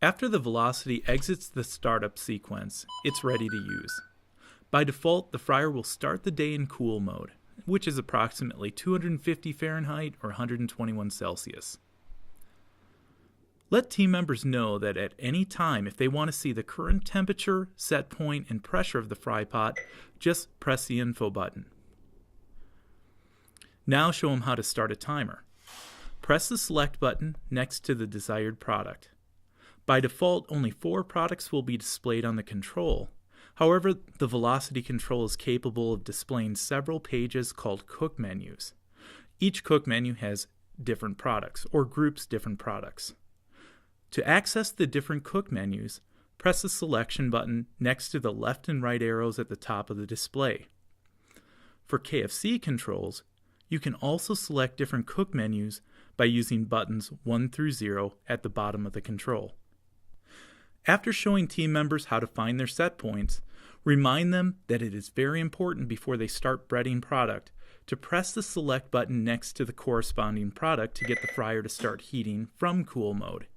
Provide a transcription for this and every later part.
After the velocity exits the startup sequence, it's ready to use. By default, the fryer will start the day in cool mode, which is approximately 250 Fahrenheit or 121 Celsius. Let team members know that at any time, if they want to see the current temperature, set point, and pressure of the fry pot, just press the info button. Now show them how to start a timer. Press the select button next to the desired product. By default, only 4 products will be displayed on the control. However, the velocity control is capable of displaying several pages called cook menus. Each cook menu has different products or groups different products. To access the different cook menus, press the selection button next to the left and right arrows at the top of the display. For KFC controls, you can also select different cook menus by using buttons 1 through 0 at the bottom of the control. After showing team members how to find their set points, remind them that it is very important before they start breading product to press the select button next to the corresponding product to get the fryer to start heating from cool mode.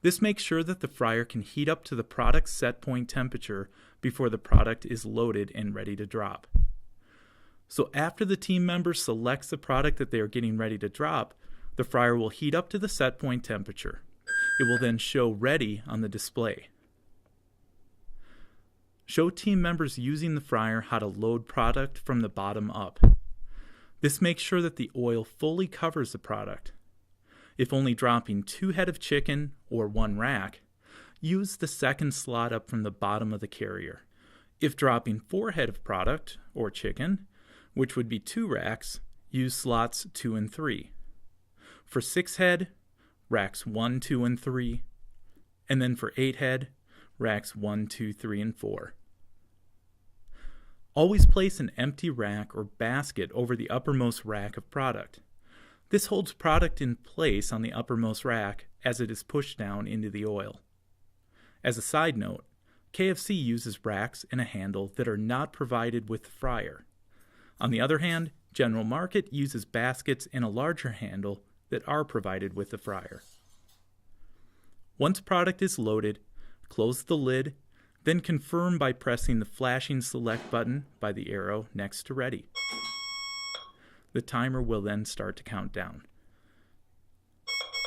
This makes sure that the fryer can heat up to the product's set point temperature before the product is loaded and ready to drop. So after the team member selects the product that they are getting ready to drop, the fryer will heat up to the set point temperature. It will then show ready on the display. Show team members using the fryer how to load product from the bottom up. This makes sure that the oil fully covers the product. If only dropping 2 head of chicken or 1 rack, use the second slot up from the bottom of the carrier. If dropping 4 head of product or chicken, which would be 2 racks, use slots 2 and 3. For 6 head, racks 1, 2, and 3, and then for 8 head, racks 1, 2, 3, and 4. Always place an empty rack or basket over the uppermost rack of product. This holds product in place on the uppermost rack as it is pushed down into the oil. As a side note, KFC uses racks and a handle that are not provided with the fryer. On the other hand, General Market uses baskets and a larger handle that are provided with the fryer. Once product is loaded, close the lid, then confirm by pressing the flashing select button by the arrow next to ready. The timer will then start to count down.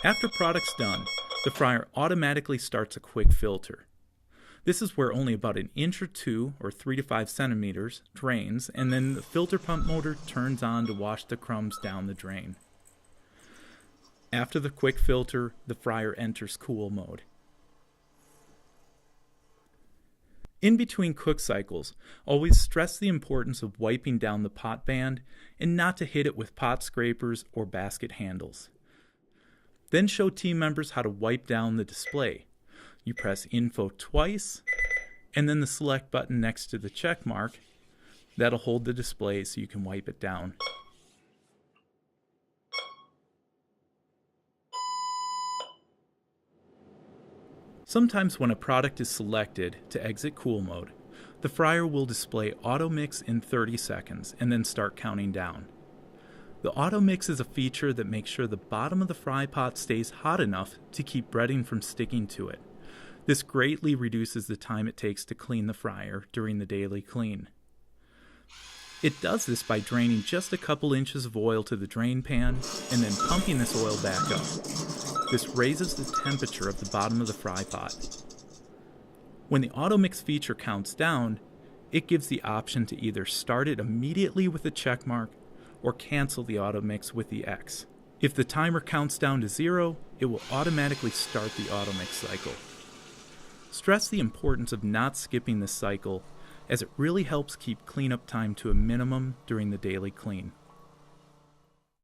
After product's done, the fryer automatically starts a quick filter. This is where only about 1 inch or 2 or 3 to 5 centimeters drains, and then the filter pump motor turns on to wash the crumbs down the drain. After the quick filter, the fryer enters cool mode. In between cook cycles, always stress the importance of wiping down the pot band and not to hit it with pot scrapers or basket handles. Then show team members how to wipe down the display. You press info twice, and then the select button next to the check mark. That'll hold the display so you can wipe it down. Sometimes when a product is selected to exit cool mode, the fryer will display auto mix in 30 seconds and then start counting down. The auto mix is a feature that makes sure the bottom of the fry pot stays hot enough to keep breading from sticking to it. This greatly reduces the time it takes to clean the fryer during the daily clean. It does this by draining just a couple inches of oil to the drain pan and then pumping this oil back up. This raises the temperature of the bottom of the fry pot. When the auto mix feature counts down, it gives the option to either start it immediately with a check mark or cancel the auto mix with the X. If the timer counts down to 0, it will automatically start the auto mix cycle. Stress the importance of not skipping this cycle, as it really helps keep cleanup time to a minimum during the daily clean.